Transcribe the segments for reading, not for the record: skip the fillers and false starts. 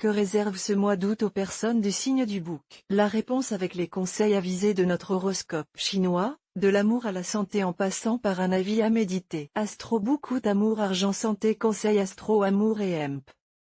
Que réserve ce mois d'août aux personnes du signe du Bouc? La réponse avec les conseils avisés de notre horoscope chinois, de l'amour à la santé en passant par un avis à méditer. Astro Book Août amour argent santé conseil astro amour et hemp.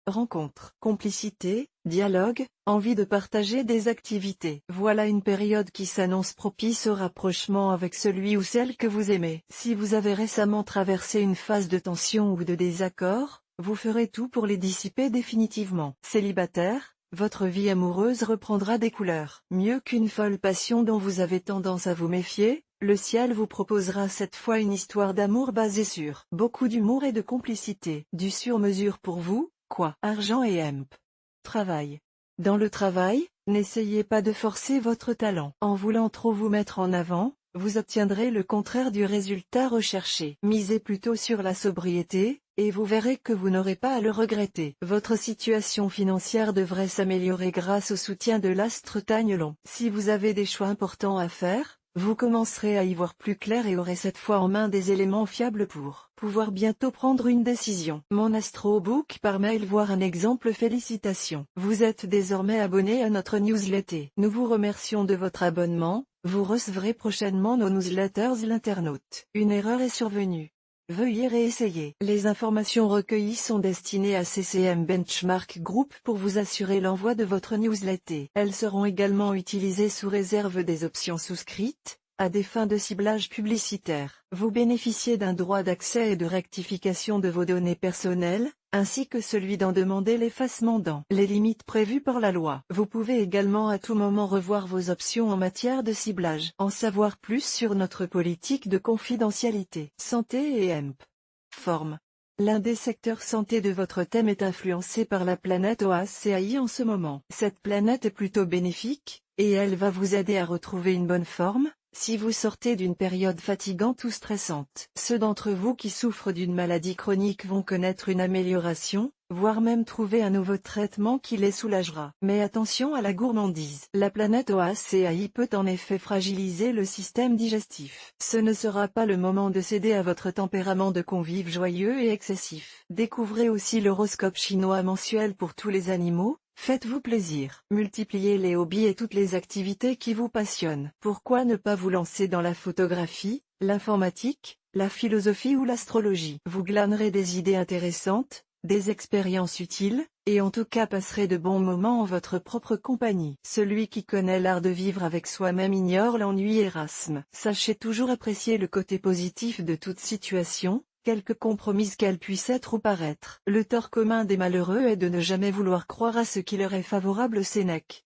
Rencontre, complicité, dialogue, envie de partager des activités. Voilà une période qui s'annonce propice au rapprochement avec celui ou celle que vous aimez. Si vous avez récemment traversé une phase de tension ou de désaccord, vous ferez tout pour les dissiper définitivement. Célibataire, votre vie amoureuse reprendra des couleurs. Mieux qu'une folle passion dont vous avez tendance à vous méfier, le ciel vous proposera cette fois une histoire d'amour basée sur beaucoup d'humour et de complicité. Du sur-mesure pour vous, quoi. Argent et hemp. Travail. Dans le travail, n'essayez pas de forcer votre talent. En voulant trop vous mettre en avant, vous obtiendrez le contraire du résultat recherché. Misez plutôt sur la sobriété, et vous verrez que vous n'aurez pas à le regretter. Votre situation financière devrait s'améliorer grâce au soutien de l'astre Tagnelon. Si vous avez des choix importants à faire, vous commencerez à y voir plus clair et aurez cette fois en main des éléments fiables pour pouvoir bientôt prendre une décision. Mon astrobook par mail voir un exemple. Félicitations. Vous êtes désormais abonné à notre newsletter. Nous vous remercions de votre abonnement. Vous recevrez prochainement nos newsletters l'internaute. Une erreur est survenue. Veuillez réessayer. Les informations recueillies sont destinées à CCM Benchmark Group pour vous assurer l'envoi de votre newsletter. Elles seront également utilisées sous réserve des options souscrites, à des fins de ciblage publicitaire. Vous bénéficiez d'un droit d'accès et de rectification de vos données personnelles, ainsi que celui d'en demander l'effacement dans les limites prévues par la loi. Vous pouvez également à tout moment revoir vos options en matière de ciblage. En savoir plus sur notre politique de confidentialité. Santé et hemp. Forme. L'un des secteurs santé de votre thème est influencé par la planète OACAI en ce moment. Cette planète est plutôt bénéfique, et elle va vous aider à retrouver une bonne forme, si vous sortez d'une période fatigante ou stressante. Ceux d'entre vous qui souffrent d'une maladie chronique vont connaître une amélioration, voire même trouver un nouveau traitement qui les soulagera. Mais attention à la gourmandise. La planète OACAI peut en effet fragiliser le système digestif. Ce ne sera pas le moment de céder à votre tempérament de convive joyeux et excessif. Découvrez aussi l'horoscope chinois mensuel pour tous les animaux. Faites-vous plaisir. Multipliez les hobbies et toutes les activités qui vous passionnent. Pourquoi ne pas vous lancer dans la photographie, l'informatique, la philosophie ou l'astrologie? Vous glanerez des idées intéressantes, des expériences utiles, et en tout cas passerez de bons moments en votre propre compagnie. Celui qui connaît l'art de vivre avec soi-même ignore l'ennui. Erasme. Sachez toujours apprécier le côté positif de toute situation, quelque compromise qu'elle puisse être ou paraître. Le tort commun des malheureux est de ne jamais vouloir croire à ce qui leur est favorable. Sénèque.